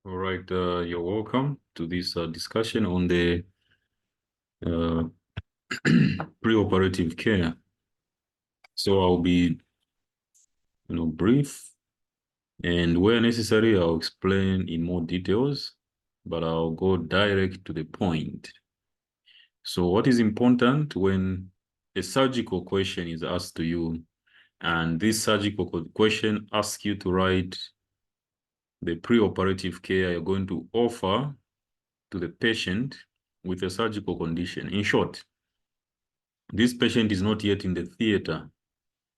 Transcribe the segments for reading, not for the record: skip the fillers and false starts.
All right, you're welcome to this discussion on the pre-operative care. So I'll be, brief, and where necessary, I'll explain in more details, but I'll go direct to the point. So what is important when a surgical question is asked to you, and this surgical question asks you to write the pre-operative care you're going to offer to the patient with a surgical condition. In short, this patient is not yet in the theater.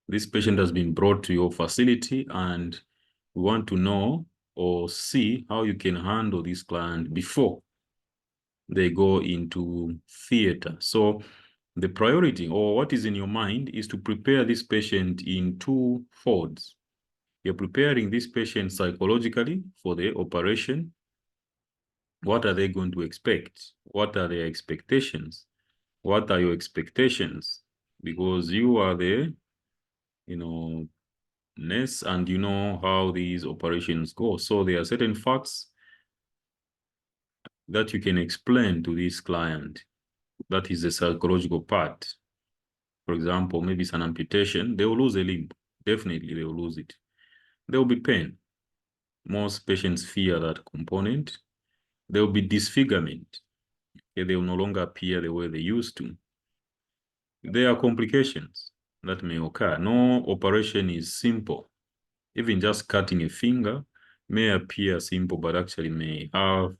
This patient has been brought to your facility, and we want to know or see how you can handle this client before they go into theater. So the priority, or what is in your mind, is to prepare this patient in two folds. You're preparing this patient psychologically for the operation. What are they going to expect? What are their expectations? What are your expectations? Because you are the, nurse, and you know how these operations go. So there are certain facts that you can explain to this client. That is the psychological part. For example, maybe it's an amputation. They will lose a limb. Definitely, they will lose it. There will be pain. Most patients fear that component. There will be disfigurement. Okay, they will no longer appear the way they used to. There are complications that may occur. No operation is simple. Even just cutting a finger may appear simple, but actually may have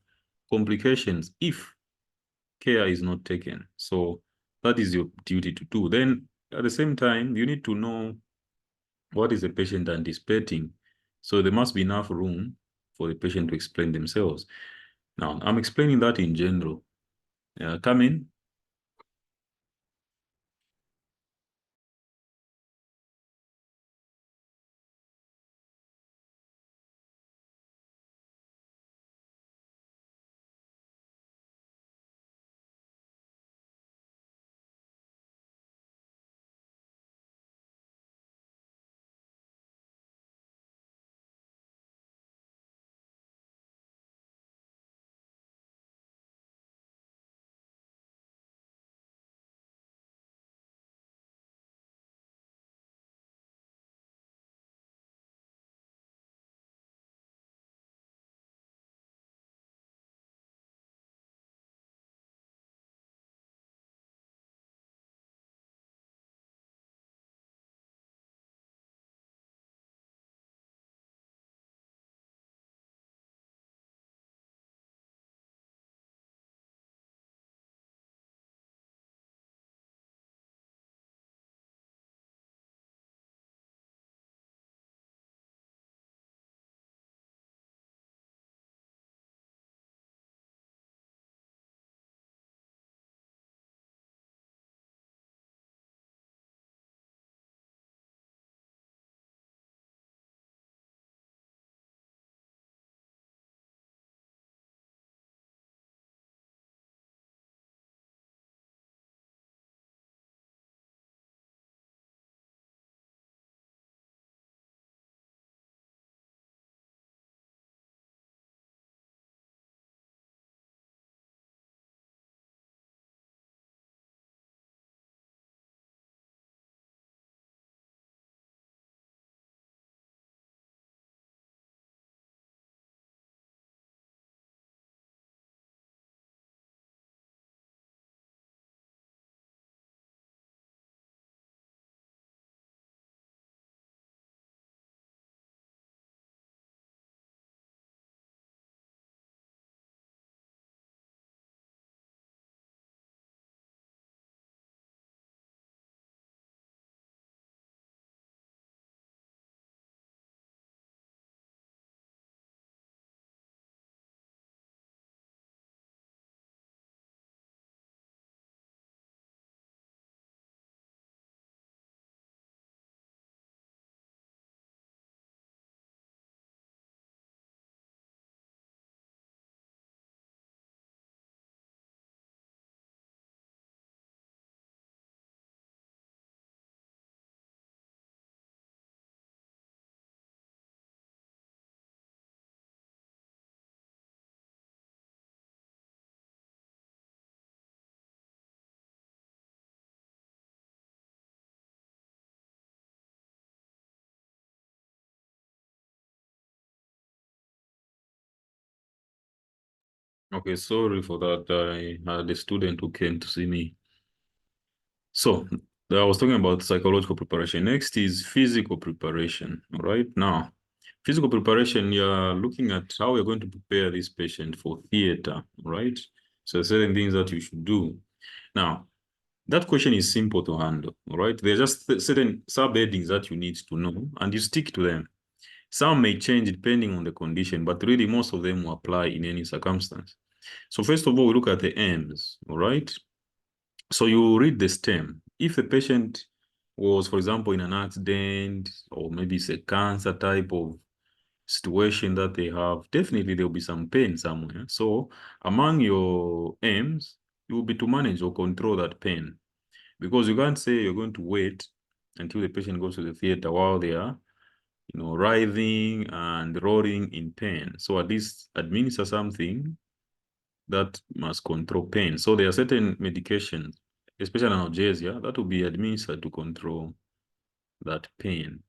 complications if care is not taken. So that is your duty to do. Then at the same time, you need to know what is the patient anticipating. So there must be enough room for the patient to explain themselves. Now, I'm explaining that in general. Come in. Okay, sorry for that. I had a student who came to see me. So I was talking about psychological preparation. Next is physical preparation. All right. Now, physical preparation, you're looking at how you're going to prepare this patient for theater, right? So certain things that you should do. Now, that question is simple to handle, all right? There are just certain subheadings that you need to know, and you stick to them. Some may change depending on the condition, but really most of them will apply in any circumstance. So first of all, we look at the aims, all right? So you read the stem. If the patient was, for example, in an accident, or maybe it's a cancer type of situation that they have, definitely there will be some pain somewhere. So among your aims, it will be to manage or control that pain. Because you can't say you're going to wait until the patient goes to the theater while they are, writhing and roaring in pain. So at least administer something that must control pain. So there are certain medications, especially analgesia, that will be administered to control that pain.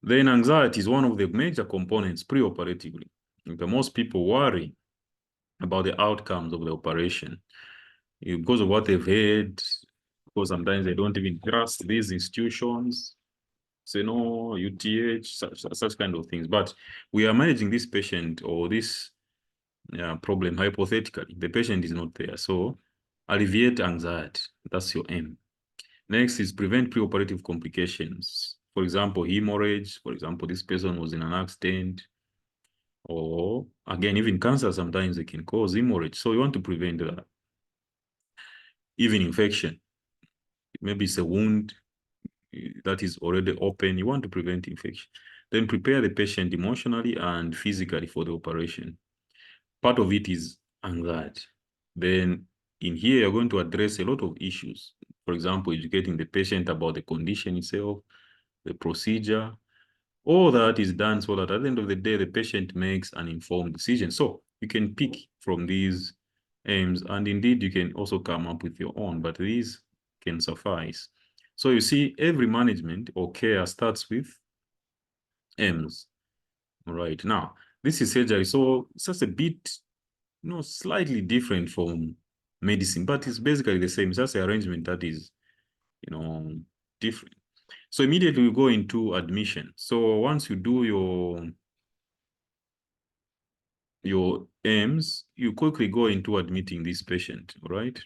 Then anxiety is one of the major components pre-operatively. Most people worry about the outcomes of the operation because of what they've heard, because sometimes they don't even trust these institutions, say no, UTH, such kind of things. But we are managing this patient or this problem hypothetically. The patient is not there. So alleviate anxiety. That's your aim. Next is prevent preoperative complications. For example, hemorrhage. For example, this person was in an accident. Or again, even cancer, sometimes they can cause hemorrhage. So you want to prevent that. Even infection. Maybe it's a wound that is already open. You want to prevent infection. Then prepare the patient emotionally and physically for the operation. Part of it is anxiety. Then in here, you're going to address a lot of issues. For example, educating the patient about the condition itself, the procedure. All that is done so that at the end of the day, the patient makes an informed decision. So you can pick from these aims, and indeed, you can also come up with your own, but these can suffice. So you see, every management or care starts with aims. All right. Now, this is surgery. So it's just a bit, slightly different from medicine, but it's basically the same. It's just the arrangement that is, different. So immediately we go into admission. So once you do your aims, you quickly go into admitting this patient, right?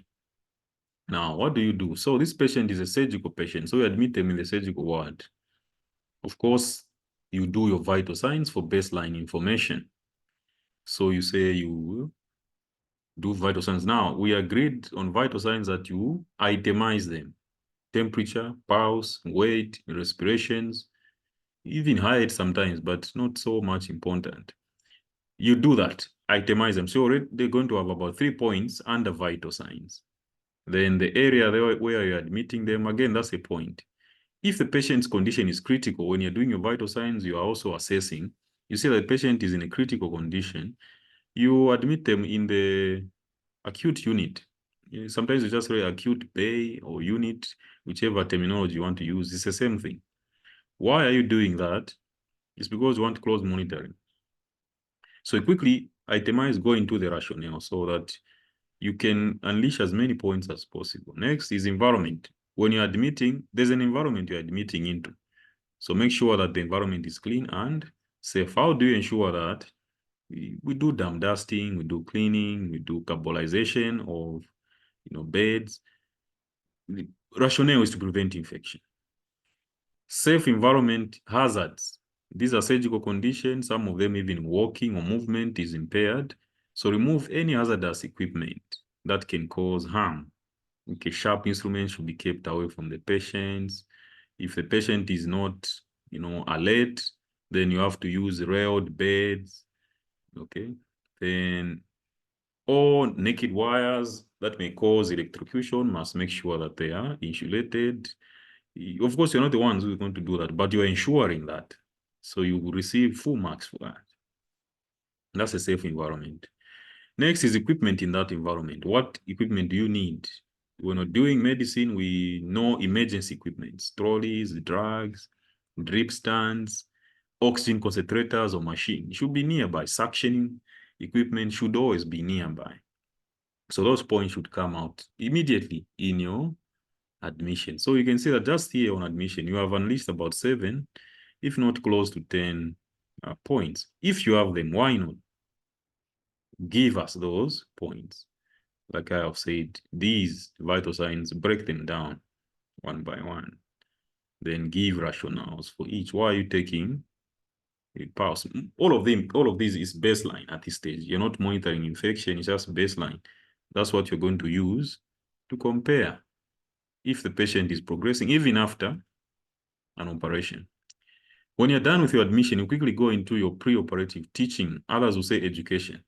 Now, what do you do? So this patient is a surgical patient. So you admit them in the surgical ward. Of course, you do your vital signs for baseline information. So you say you do vital signs. Now, we agreed on vital signs that you itemize them. Temperature, pulse, weight, respirations, even height sometimes, but not so much important. You do that, itemize them. So already they're going to have about 3 points under vital signs. Then the area there where you're admitting them, again, that's a point. If the patient's condition is critical, when you're doing your vital signs, you are also assessing. You see that the patient is in a critical condition, you admit them in the acute unit. Sometimes you just say acute bay or unit, whichever terminology you want to use. It's the same thing. Why are you doing that? It's because you want close monitoring. So quickly itemize, go into the rationale so that you can unleash as many points as possible. Next is environment. When you're admitting, there's an environment you're admitting into. So make sure that the environment is clean and safe. How do you ensure that? We do dam dusting, we do cleaning, we do carbolization of beds. The rationale is to prevent infection. Safe environment hazards. These are surgical conditions. Some of them even walking or movement is impaired. So remove any hazardous equipment that can cause harm. Okay, sharp instruments should be kept away from the patients. If the patient is not, alert, then you have to use railed beds. Okay, then all naked wires that may cause electrocution must make sure that they are insulated. Of course, you're not the ones who are going to do that, but you're ensuring that. So you will receive full marks for that. That's a safe environment. Next is equipment in that environment. What equipment do you need? When we're doing medicine, we know emergency equipment, trolleys, drugs, drip stands, oxygen concentrators or machine. It should be nearby. Suctioning. equipment should always be nearby. So those points should come out immediately in your admission. So you can see that just here on admission, you have unleashed about 7, if not close to 10 points. If you have them, why not? Give us those points. Like I have said, these vital signs, break them down one by one. Then give rationales for each. Why are you taking a pulse? All of these is baseline at this stage. You're not monitoring infection, it's just baseline. That's what you're going to use to compare if the patient is progressing, even after an operation. When you're done with your admission, you quickly go into your pre-operative teaching. Others will say education.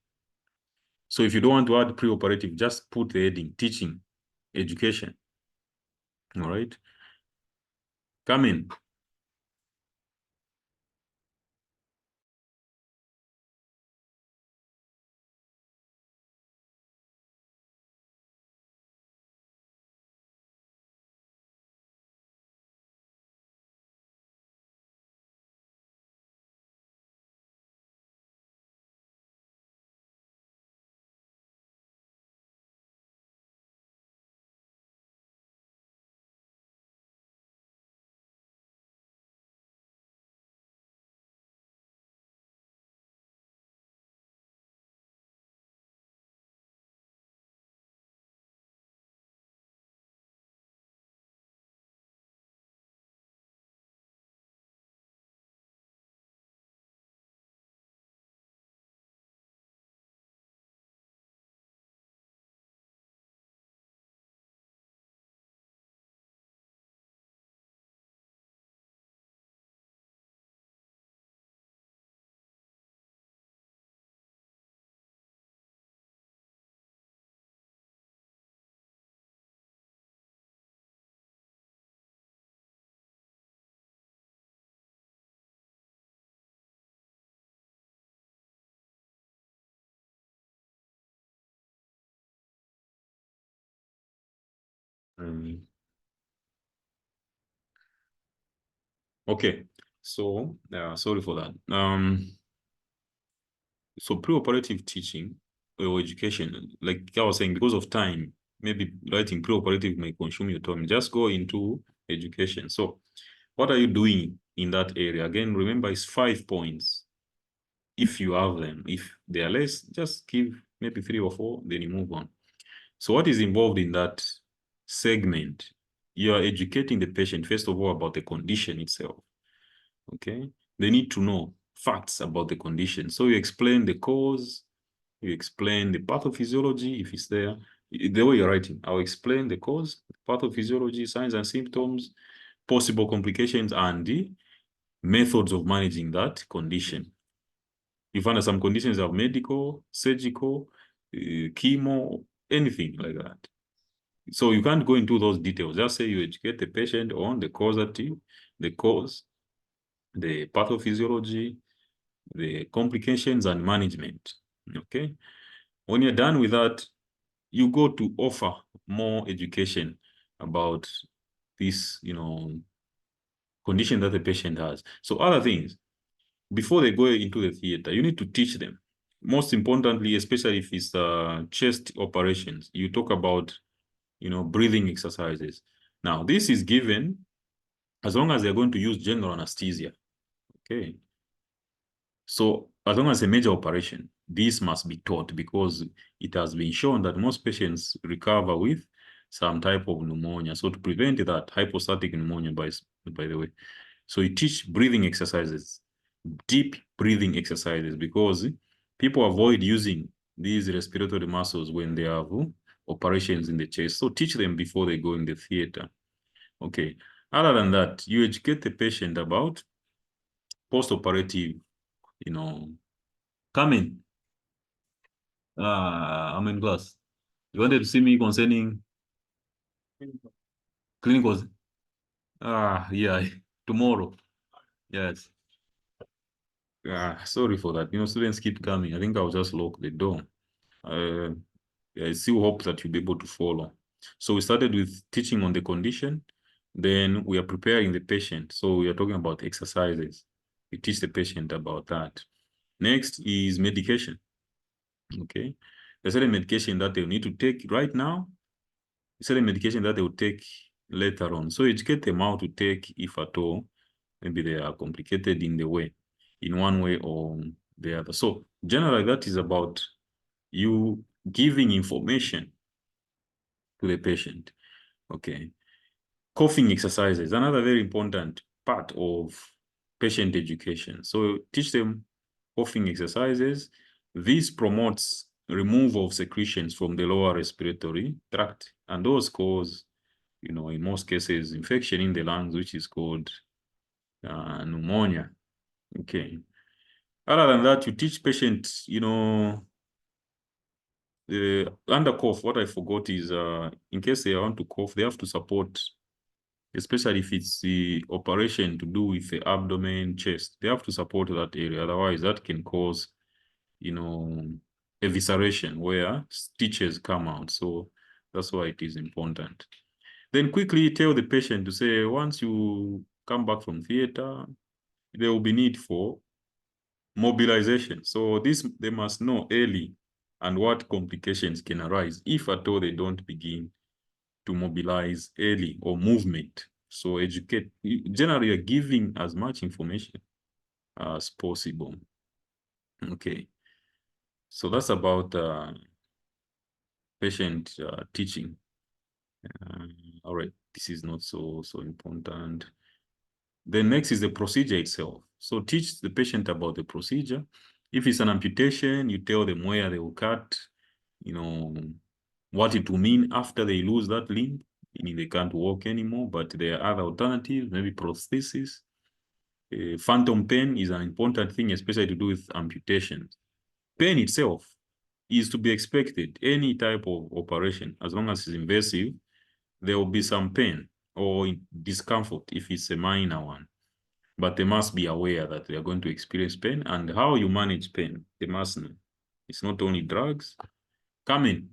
So if you don't want to add pre-operative, just put the heading teaching, education. All right. Come in. Okay, so sorry for that. So pre-operative teaching or education, like I was saying, because of time, maybe writing pre-operative may consume your time. Just go into education. So what are you doing in that area? Again, remember it's 5 points. If you have them, if they are less, just give maybe 3 or 4, then you move on. So what is involved in that segment? You are educating the patient, first of all, about the condition itself. Okay, they need to know facts about the condition. So you explain the cause, you explain the pathophysiology if it's there. The way you're writing, I'll explain the cause, pathophysiology, signs and symptoms, possible complications, and the methods of managing that condition. You find that some conditions are medical, surgical, chemo, anything like that. So you can't go into those details. Just say you educate the patient on the causative, the cause, the pathophysiology, the complications and management. Okay. When you're done with that, you go to offer more education about this, condition that the patient has. So other things, before they go into the theater, you need to teach them. Most importantly, especially if it's chest operations, you talk about, breathing exercises. Now, this is given as long as they're going to use general anesthesia. Okay. So as long as a major operation, this must be taught because it has been shown that most patients recover with some type of pneumonia. So to prevent that hypostatic pneumonia, by the way, so you teach breathing exercises, deep breathing exercises, because people avoid using these respiratory muscles when they have operations in the chest. So teach them before they go in the theater. Okay. Other than that, you educate the patient about post-operative, come in. I'm in class. You wanted to see me concerning clinicals? Yeah, tomorrow. Yes. Sorry for that. Students keep coming. I think I'll just lock the door. Uh, I still hope that you'll be able to follow. So we started with teaching on the condition. Then we are preparing the patient. So we are talking about exercises. We teach the patient about that. Next is medication. Okay. There's certain medication that they'll need to take right now, certain medication that they will take later on. So educate them how to take, if at all, maybe they are complicated in the way, in one way or the other. So generally, that is about you giving information to the patient. Okay. Coughing exercises, another very important part of patient education. So teach them coughing exercises. This promotes removal of secretions from the lower respiratory tract, and those cause, in most cases, infection in the lungs, which is called pneumonia. Okay. Other than that, you teach patients, under cough, what I forgot is in case they want to cough, they have to support, especially if it's the operation to do with the abdomen, chest, they have to support that area. Otherwise, that can cause, evisceration where stitches come out. So that's why it is important. Then quickly tell the patient to say, once you come back from theater, there will be need for mobilization. So they must know early and what complications can arise if at all they don't begin to mobilize early, or movement. So educate, generally you're giving as much information as possible. Okay. So that's about patient teaching. All right, this is not so important. Then next is the procedure itself. So teach the patient about the procedure. If it's an amputation, you tell them where they will cut, what it will mean after they lose that limb, meaning they can't walk anymore, but there are other alternatives, maybe prosthesis. Phantom pain is an important thing, especially to do with amputations. Pain itself is to be expected. Any type of operation, as long as it's invasive, there will be some pain or discomfort if it's a minor one. But they must be aware that they are going to experience pain, and how you manage pain, they must know. It's not only drugs. Come in.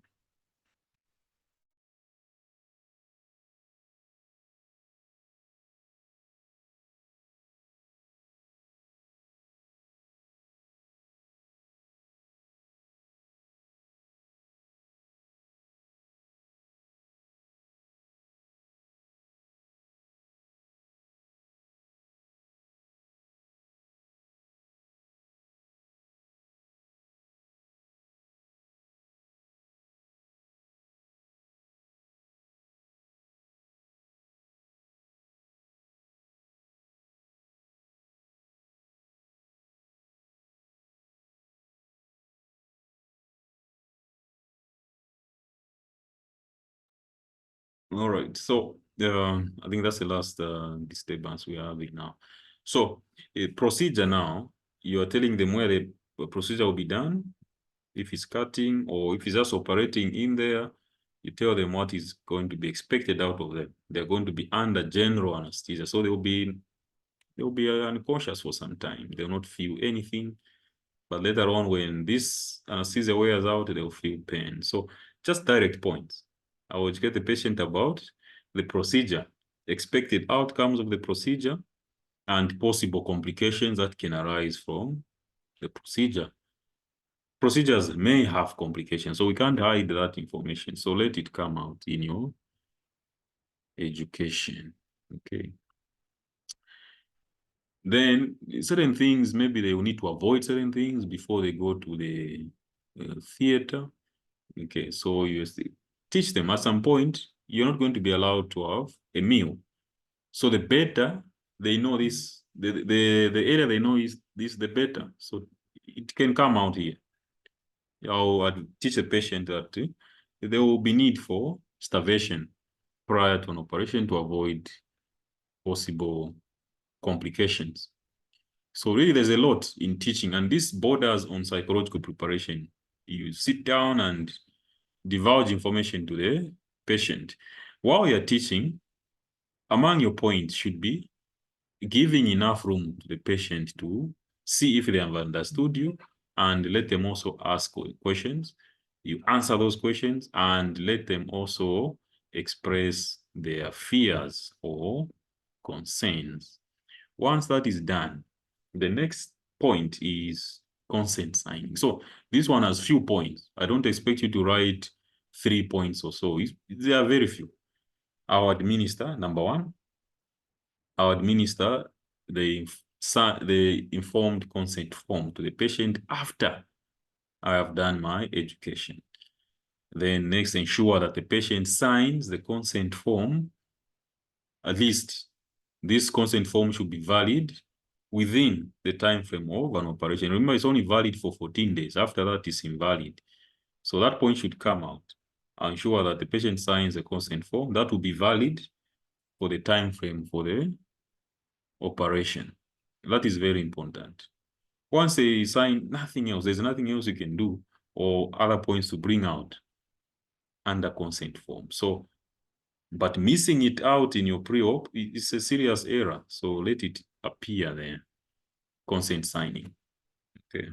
All right. So I think that's the last disturbance we are having now. So procedure now, you are telling them where the procedure will be done. If it's cutting or if it's just operating in there, you tell them what is going to be expected out of them. They're going to be under general anesthesia. So they'll be unconscious for some time. They'll not feel anything. But later on, when this anesthesia wears out, they'll feel pain. So just direct points. I will educate the patient about the procedure, expected outcomes of the procedure, and possible complications that can arise from the procedure. Procedures may have complications, so we can't hide that information. So let it come out in your education. Okay. Then certain things, maybe they will need to avoid certain things before they go to the theater. Okay, so you teach them at some point, you're not going to be allowed to have a meal. So the better they know this, the area they know is this, the better. So it can come out here. I'll teach a patient that there will be need for starvation prior to an operation to avoid possible complications. So really there's a lot in teaching, and this borders on psychological preparation. You sit down and divulge information to the patient. While you're teaching, among your points should be giving enough room to the patient to see if they have understood you, and let them also ask questions. You answer those questions and let them also express their fears or concerns. Once that is done, the next point is consent signing. So this one has few points. I don't expect you to write 3 points or so. There are very few. I'll administer, number one, I'll administer the informed consent form to the patient after I have done my education. Then next, ensure that the patient signs the consent form. At least this consent form should be valid within the time frame of an operation. Remember, it's only valid for 14 days. After that, it's invalid. So that point should come out. Ensure that the patient signs the consent form. That will be valid for the time frame for the operation. That is very important. Once they sign nothing else, there's nothing else you can do or other points to bring out under consent form. So, but missing it out in your pre-op is a serious error. So let it appear there, consent signing. Okay.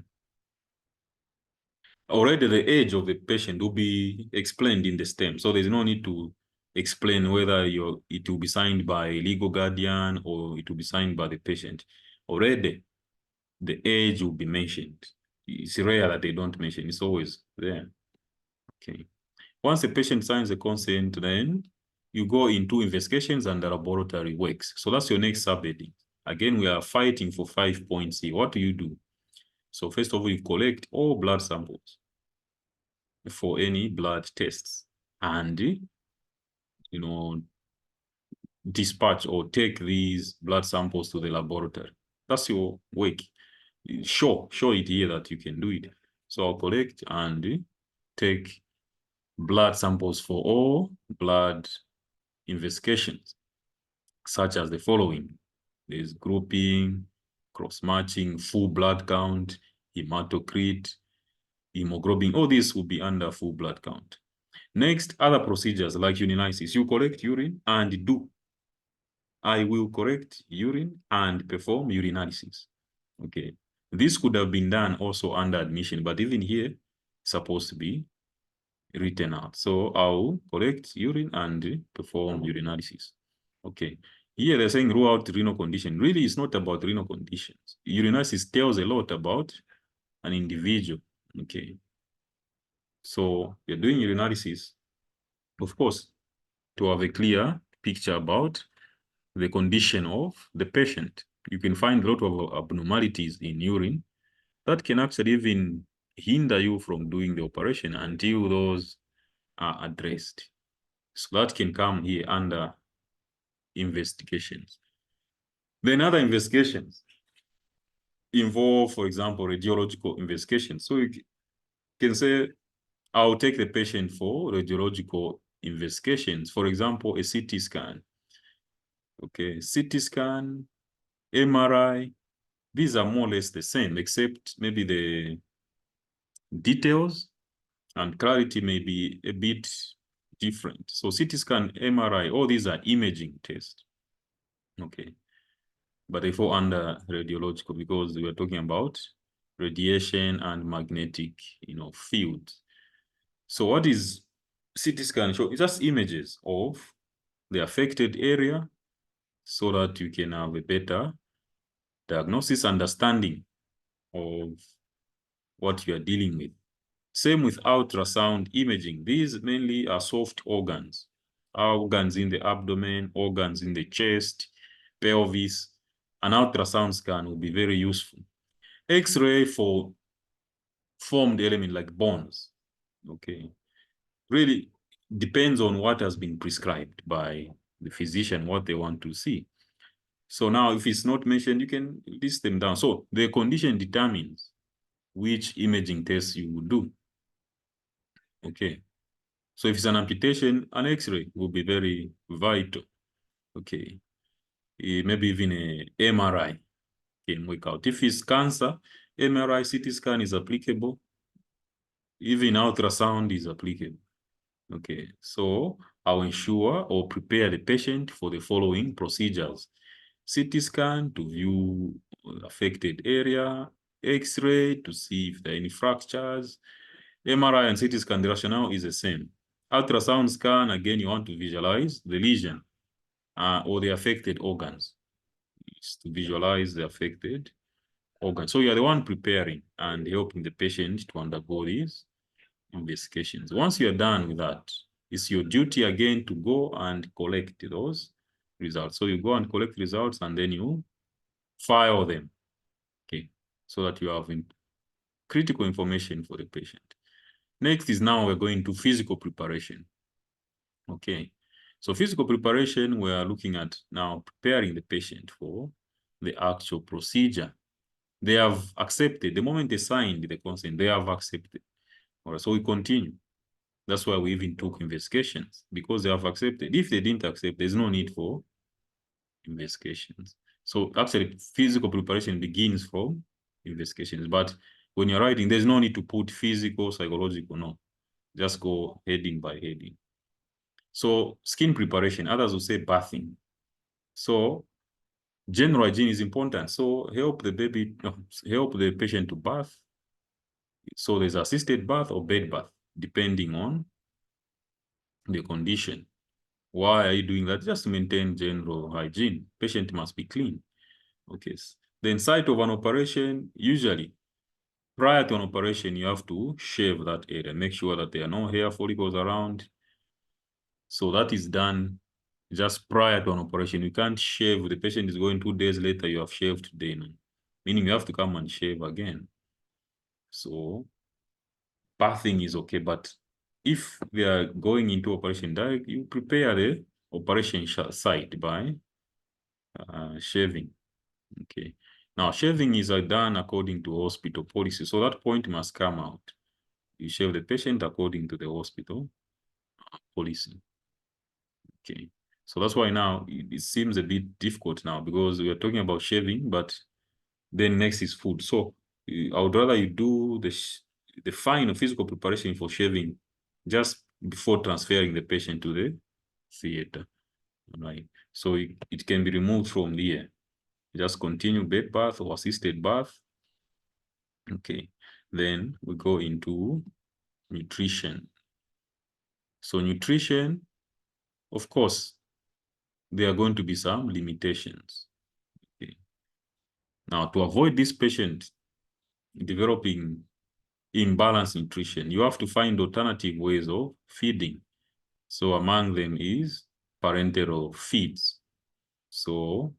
Already the age of the patient will be explained in the STEM. So there's no need to explain whether it will be signed by a legal guardian or it will be signed by the patient. Already the age will be mentioned. It's rare that they don't mention. It's always there. Okay. Once the patient signs the consent, then you go into investigations and the laboratory works. So that's your next subheading. Again, we are fighting for 5 points here. What do you do? So first of all, you collect all blood samples for any blood tests and, you know, dispatch or take these blood samples to the laboratory. That's your work. Show it here that you can do it. So I'll collect and take blood samples for all blood investigations, such as the following. There's grouping, cross-matching, full blood count, hematocrit, hemoglobin. All these will be under full blood count. Next, other procedures like urinalysis. You collect urine and do. I will collect urine and perform urinalysis. Okay. This could have been done also under admission, but even here, it's supposed to be written out. So I'll collect urine and perform urinalysis. Okay. Here they're saying rule out renal condition. Really, it's not about renal conditions. Urinalysis tells a lot about an individual. Okay. So you're doing urinalysis, of course, to have a clear picture about the condition of the patient. You can find a lot of abnormalities in urine that can actually even hinder you from doing the operation until those are addressed. So that can come here under investigations. Then other investigations involve, for example, radiological investigations. So you can say, I'll take the patient for radiological investigations. For example, a CT scan. Okay, CT scan, MRI, these are more or less the same, except maybe the details and clarity may be a bit different. So CT scan, MRI, all these are imaging tests. Okay. But they fall under radiological because we are talking about radiation and magnetic, field. So what is CT scan show? It's just images of the affected area so that you can have a better diagnosis, understanding of what you are dealing with. Same with ultrasound imaging. These mainly are soft organs, organs in the abdomen, organs in the chest, pelvis. An ultrasound scan will be very useful. X-ray for formed element like bones. Okay. Really depends on what has been prescribed by the physician, what they want to see. So now if it's not mentioned, you can list them down. So the condition determines which imaging tests you will do. Okay. So if it's an amputation, an X-ray will be very vital. Okay. Maybe even a MRI can work out. If it's cancer, MRI, CT scan is applicable. Even ultrasound is applicable. Okay. So I'll ensure or prepare the patient for the following procedures. CT scan to view affected area, X-ray to see if there are any fractures. MRI and CT scan, the rationale is the same. Ultrasound scan, again, you want to visualize the lesion or the affected organs. It's to visualize the affected organ. So you are the one preparing and helping the patient to undergo these investigations. Once you are done with that, it's your duty again to go and collect those results. So you go and collect results and then you file them, okay, so that you have critical information for the patient. Next is now we're going to physical preparation. Okay, so physical preparation, we are looking at now preparing the patient for the actual procedure. They have accepted, the moment they signed the consent, they have accepted. All right, so we continue. That's why we even took investigations, because they have accepted. If they didn't accept, there's no need for investigations. So actually, physical preparation begins from investigations. But when you're writing, there's no need to put physical, psychological, no. Just go heading by heading. So skin preparation, others will say bathing. So general hygiene is important. So help the baby, help the patient to bath. So there's assisted bath or bed bath, depending on the condition. Why are you doing that? Just to maintain general hygiene. Patient must be clean. Okay. Then site of an operation, usually prior to an operation, you have to shave that area. Make sure that there are no hair follicles around. So that is done just prior to an operation. You can't shave. The patient is going 2 days later, you have shaved today. No? Meaning you have to come and shave again. So bathing is okay, but if they are going into operation direct, you prepare the operation site by shaving. Okay. Now, shaving is done according to hospital policy. So that point must come out. You shave the patient according to the hospital policy. Okay. So that's why now it seems a bit difficult now, because we are talking about shaving, but then next is food. So I would rather you do the final physical preparation for shaving just before transferring the patient to the theater. Right. So it can be removed from there. Just continue bed bath or assisted bath. Okay. Then we go into nutrition. So nutrition, of course, there are going to be some limitations. Okay. Now, to avoid this patient developing imbalanced nutrition, you have to find alternative ways of feeding. So among them is parenteral feeds. So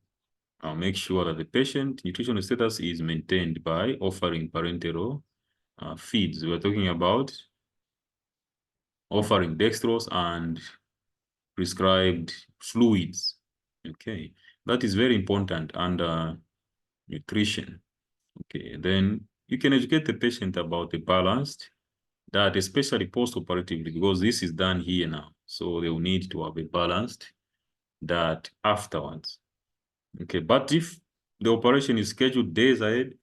I'll make sure that the patient nutritional status is maintained by offering parenteral feeds. We're talking about offering dextrose and prescribed fluids. Okay, that is very important under nutrition. Okay, then you can educate the patient about the balanced diet, especially post-operatively, because this is done here now. So they will need to have a balanced diet afterwards. Okay, but if the operation is scheduled days ahead,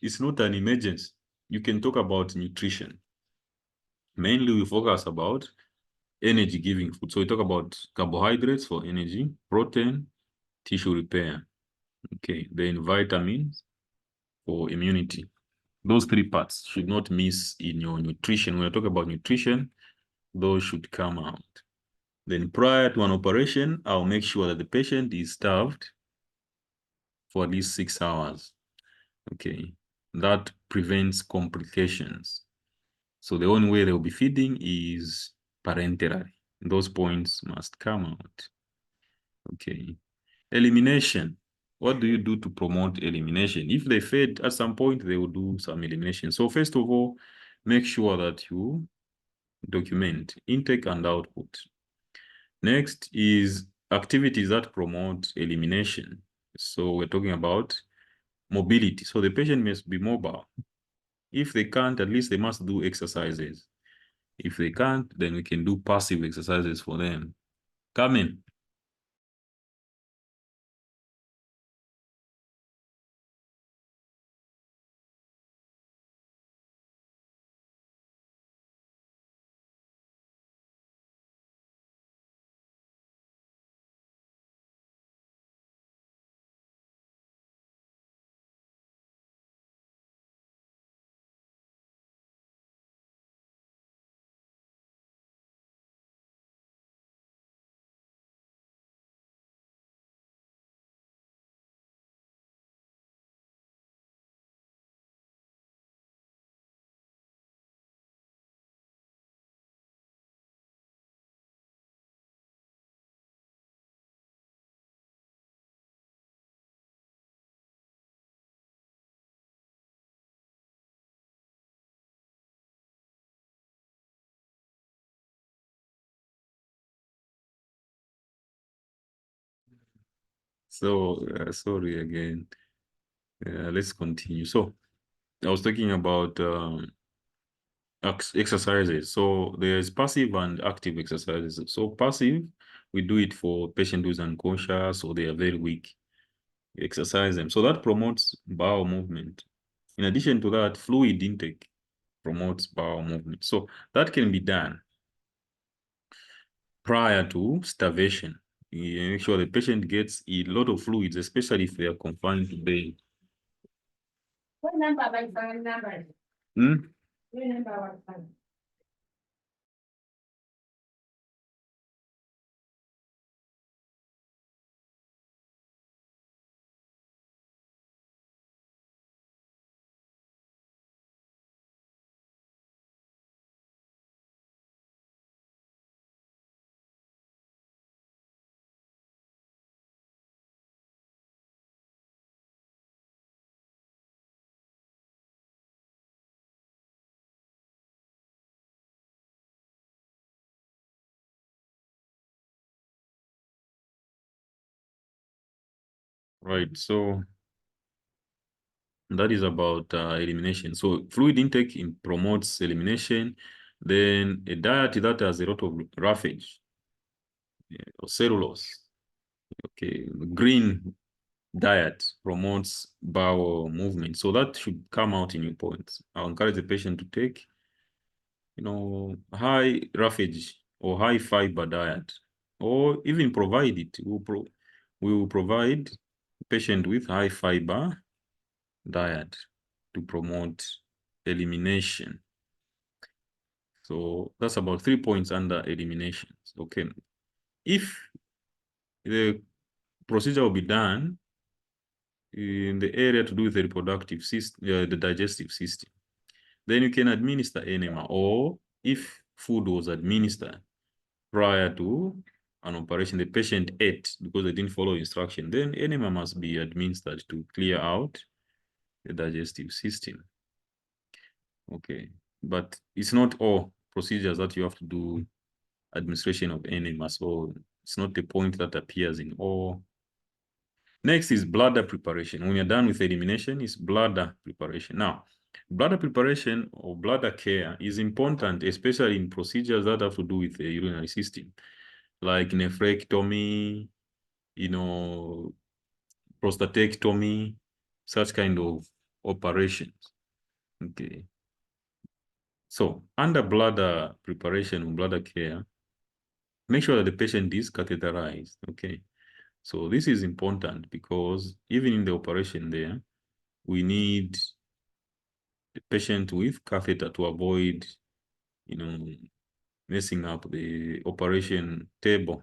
it's not an emergency. You can talk about nutrition. Mainly we focus about energy giving food. So we talk about carbohydrates for energy, protein, tissue repair. Okay, then vitamins for immunity. Those three parts should not miss in your nutrition. When you talk about nutrition, those should come out. Then prior to an operation, I'll make sure that the patient is starved for at least 6 hours. Okay, that prevents complications. So the only way they'll be feeding is parenterally. Those points must come out. Okay. Elimination. What do you do to promote elimination? If they fed at some point, they will do some elimination. So first of all, make sure that you document intake and output. Next is activities that promote elimination. So we're talking about mobility. So the patient must be mobile. If they can't, at least they must do exercises. If they can't, then we can do passive exercises for them. Come in. So, sorry again. Let's continue. So, I was talking about exercises. So, there's passive and active exercises. So, passive, we do it for patient who's unconscious or they are very weak. We exercise them. So, that promotes bowel movement. In addition to that, fluid intake promotes bowel movement. So, that can be done prior to starvation. You make sure the patient gets a lot of fluids, especially if they are confined to bed. What number? Hmm? Right. So that is about elimination. So fluid intake promotes elimination. Then a diet that has a lot of roughage or cellulose. Okay, green diet promotes bowel movement. So that should come out in your points. I'll encourage the patient to take, high roughage or high fiber diet, or even provide it. We will provide patient with high fiber diet to promote elimination. So that's about 3 points under eliminations. Okay. If the procedure will be done in the area to do with the reproductive system, the digestive system, then you can administer enema, or if food was administered prior to an operation, the patient ate because they didn't follow instruction, then enema must be administered to clear out the digestive system. Okay, but it's not all procedures that you have to do administration of enema, so it's not the point that appears in all. Next is bladder preparation. When you're done with elimination, it's bladder preparation. Now, bladder preparation or bladder care is important, especially in procedures that have to do with the urinary system, like nephrectomy, prostatectomy, such kind of operations. Okay. So under bladder preparation or bladder care, make sure that the patient is catheterized. Okay. So this is important because even in the operation there, we need the patient with catheter to avoid, messing up the operation table.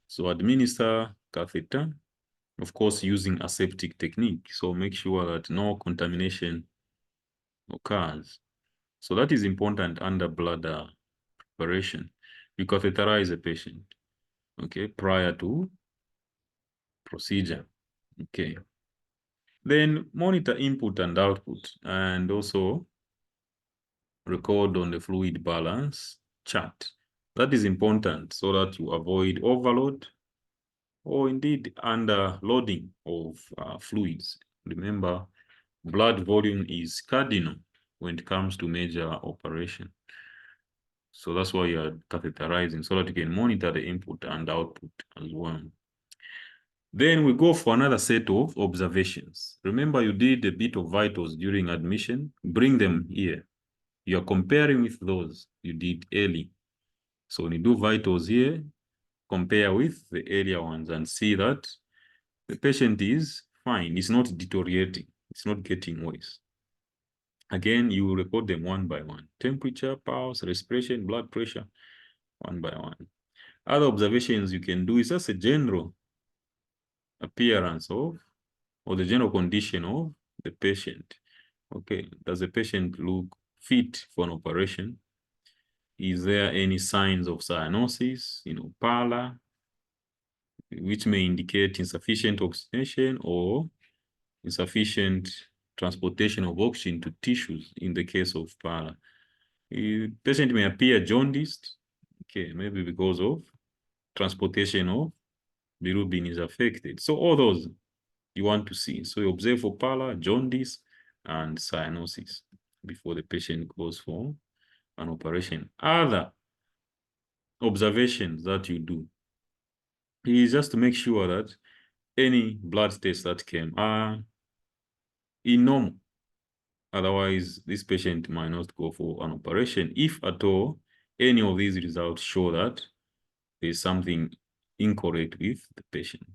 So administer catheter, of course, using aseptic technique. So make sure that no contamination occurs. So that is important under bladder preparation. You catheterize a patient, okay, prior to procedure. Okay. Then monitor input and output, and also record on the fluid balance chart. That is important so that you avoid overload or indeed underloading of fluids. Remember, blood volume is cardinal when it comes to major operation. So that's why you're catheterizing, so that you can monitor the input and output as well. Then we go for another set of observations. Remember, you did a bit of vitals during admission. Bring them here. You're comparing with those you did early. So when you do vitals here, compare with the earlier ones and see that the patient is fine. It's not deteriorating. It's not getting worse. Again, you will record them one by one. Temperature, pulse, respiration, blood pressure, one by one. Other observations you can do is just a general appearance of, or the general condition of the patient. Okay, does the patient look fit for an operation? Is there any signs of cyanosis, pallor, which may indicate insufficient oxygenation or insufficient transportation of oxygen to tissues in the case of pallor? The patient may appear jaundiced, okay, maybe because of transportation of bilirubin is affected. So all those you want to see. So you observe for pallor, jaundice, and cyanosis before the patient goes for an operation. Other observations that you do is just to make sure that any blood tests that came are in normal. Otherwise, this patient might not go for an operation. If at all, any of these results show that there's something incorrect with the patient.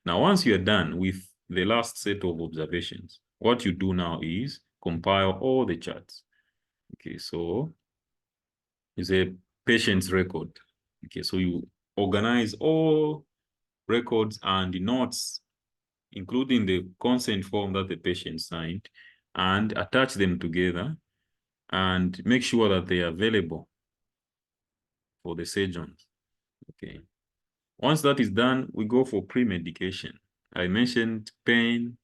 Now, once you're done with the last set of observations, what you do now is compile all the charts. Okay, so it's a patient's record. Okay, so you organize all records and notes, including the consent form that the patient signed, and attach them together and make sure that they are available for the surgeons. Okay. Once that is done, we go for pre-medication. I mentioned pain,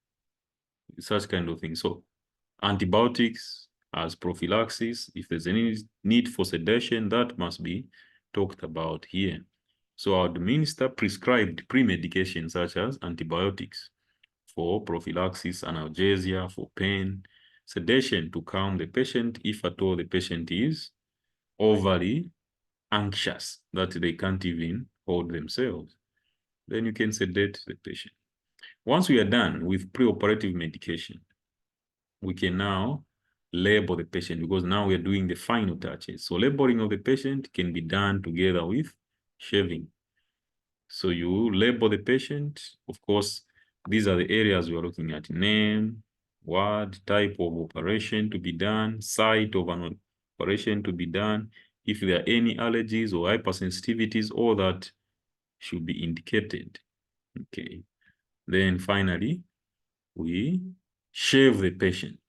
such kind of thing. So antibiotics as prophylaxis, if there's any need for sedation, that must be talked about here. So I'll administer prescribed pre-medication such as antibiotics for prophylaxis, analgesia for pain, sedation to calm the patient if at all the patient is overly anxious that they can't even hold themselves. Then you can sedate the patient. Once we are done with pre-operative medication, we can now label the patient because now we are doing the final touches. So labeling of the patient can be done together with shaving. So you label the patient. Of course, these are the areas we are looking at: name, word, type of operation to be done, site of an operation to be done, if there are any allergies or hypersensitivities, all that should be indicated. Okay. Then finally, we shave the patient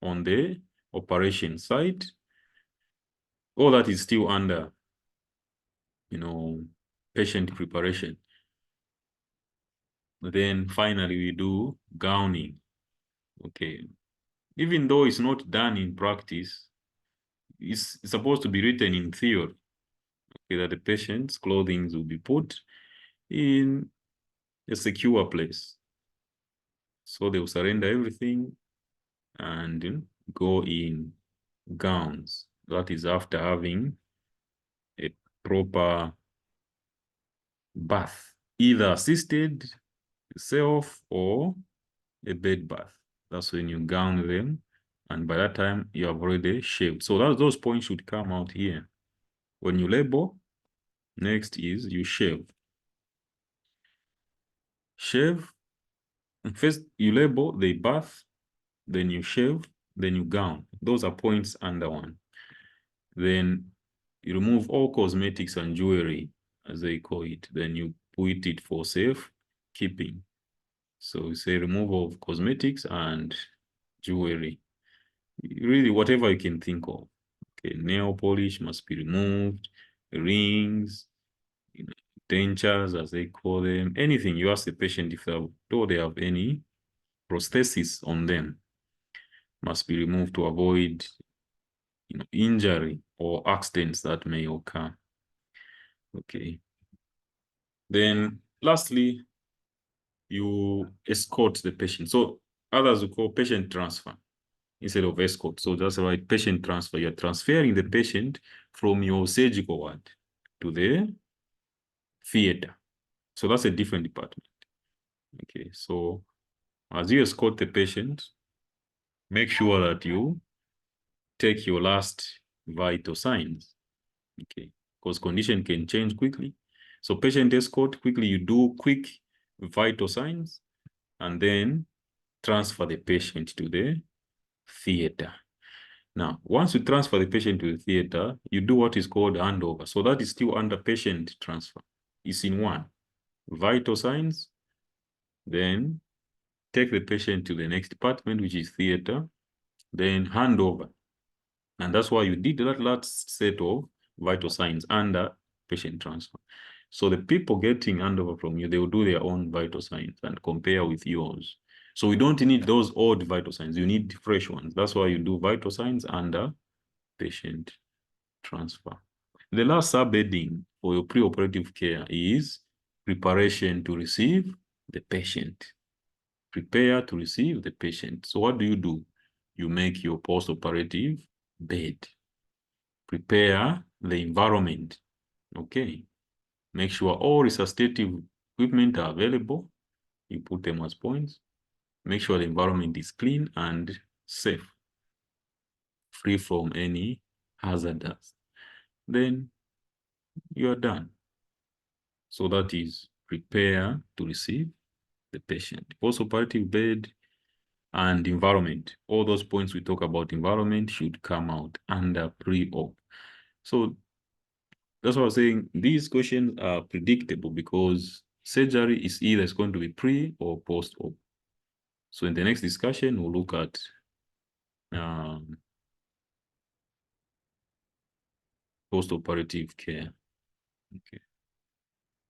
on the operation site. All that is still under, patient preparation. Then finally, we do gowning. Okay. Even though it's not done in practice, it's supposed to be written in theory. Okay, that the patient's clothing will be put in a secure place. So they will surrender everything and go in gowns. That is after having a proper bath, either assisted self or a bed bath. That's when you gown them, and by that time you have already shaved. So those points should come out here. When you label, next is you shave. Shave. First you label, they bath, then you shave, then you gown. Those are points under one. Then you remove all cosmetics and jewelry, as they call it. Then you put it for safe keeping. So we say removal of cosmetics and jewelry. Really, whatever you can think of. Okay, nail polish must be removed, rings, dentures, as they call them. Anything you ask the patient if they have any prosthesis on them must be removed to avoid injury or accidents that may occur. Okay. Then lastly, you escort the patient. So others will call patient transfer instead of escort. So that's right, patient transfer. You're transferring the patient from your surgical ward to the theater. So that's a different department. Okay, so as you escort the patient, make sure that you take your last vital signs. Okay, because condition can change quickly. So patient escort, quickly you do quick vital signs and then transfer the patient to the theater. Now, once you transfer the patient to the theater, you do what is called handover. So that is still under patient transfer. It's in one. Vital signs, then take the patient to the next department, which is theater, then handover. And that's why you did that last set of vital signs under patient transfer. So the people getting handover from you, they will do their own vital signs and compare with yours. So we don't need those old vital signs. You need fresh ones. That's why you do vital signs under patient transfer. The last subheading for your pre-operative care is preparation to receive the patient. Prepare to receive the patient. So what do? You make your post-operative bed. Prepare the environment. Okay. Make sure all resuscitative equipment are available. You put them as points. Make sure the environment is clean and safe, free from any hazards. Then you are done. So that is prepare to receive the patient. Post-operative bed and environment. All those points we talk about environment should come out under pre-op. So that's what I was saying. These questions are predictable because surgery is either it's going to be pre or post-op. So in the next discussion, we'll look at post-operative care. Okay.